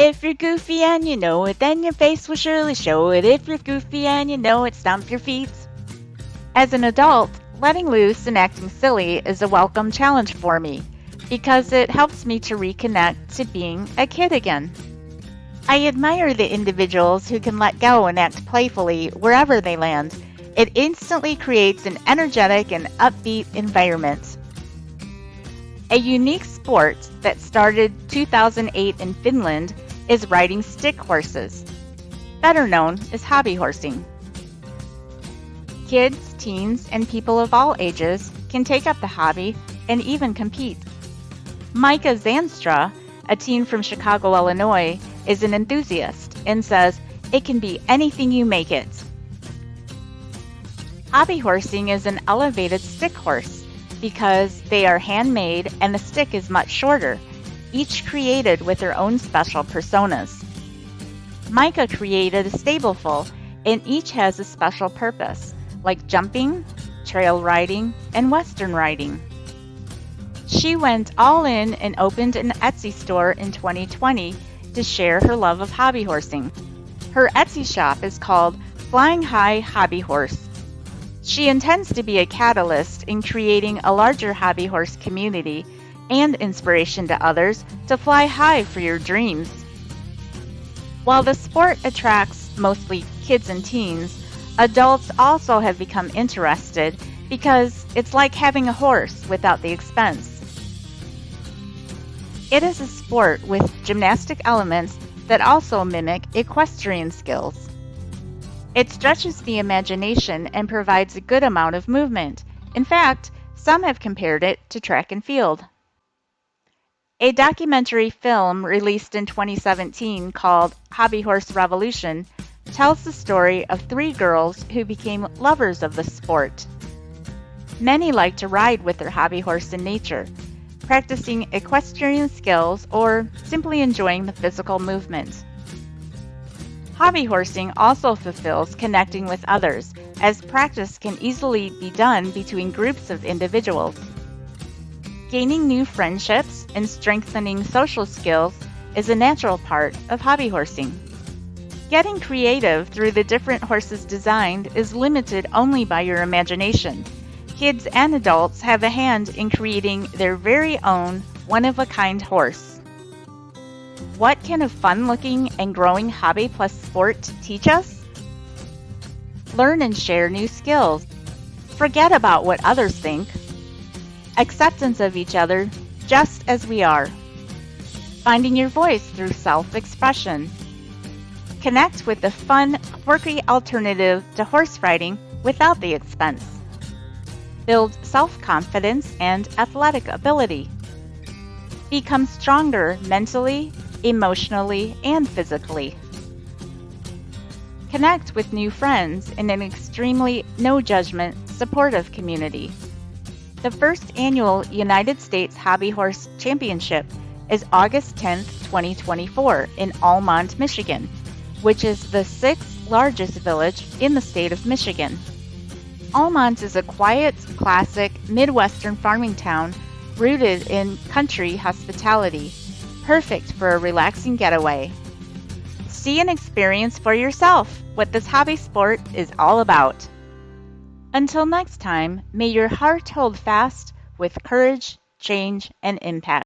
If you're goofy and you know it, then your face will surely show it. If you're goofy and you know it, stomp your feet. As an adult, letting loose and acting silly is a welcome challenge for me because it helps me to reconnect to being a kid again. I admire the individuals who can let go and act playfully wherever they land. It instantly creates an energetic and upbeat environment. A unique sport that started 2008 in Finland is riding stick horses, better known as hobby horsing. Kids, teens, and people of all ages can take up the hobby and even compete. Micah Zanstra, a teen from Chicago, Illinois, is an enthusiast and says, "It can be anything you make it." Hobby horsing is an elevated stick horse because they are handmade and the stick is much shorter, each created with their own special personas. Micah created a stableful, and each has a special purpose, like jumping, trail riding, and western riding. She went all in and opened an Etsy store in 2020 to share her love of hobby horsing. Her Etsy shop is called Flying High Hobby Horse. She intends to be a catalyst in creating a larger hobby horse community and inspiration to others to fly high for your dreams. While the sport attracts mostly kids and teens, adults also have become interested because it's like having a horse without the expense. It is a sport with gymnastic elements that also mimic equestrian skills. It stretches the imagination and provides a good amount of movement. In fact, some have compared it to track and field. A documentary film released in 2017 called Hobby Horse Revolution tells the story of 3 girls who became lovers of the sport. Many like to ride with their hobby horse in nature, practicing equestrian skills or simply enjoying the physical movement. Hobby horsing also fulfills connecting with others, as practice can easily be done between groups of individuals. Gaining new friendships and strengthening social skills is a natural part of hobby horsing. Getting creative through the different horses designed is limited only by your imagination. Kids and adults have a hand in creating their very own one-of-a-kind horse. What can a fun-looking and growing hobby plus sport teach us? Learn and share new skills. Forget about what others think. Acceptance of each other just as we are. Finding your voice through self-expression. Connect with the fun, quirky alternative to horse riding without the expense. Build self-confidence and athletic ability. Become stronger mentally, emotionally, and physically. Connect with new friends in an extremely no-judgment, supportive community. The first annual United States Hobby Horse Championship is August 10, 2024 in Almont, Michigan, which is the 6th largest village in the state of Michigan. Almont is a quiet, classic, Midwestern farming town rooted in country hospitality, perfect for a relaxing getaway. See and experience for yourself what this hobby sport is all about. Until next time, may your heart hold fast with courage, change, and impact.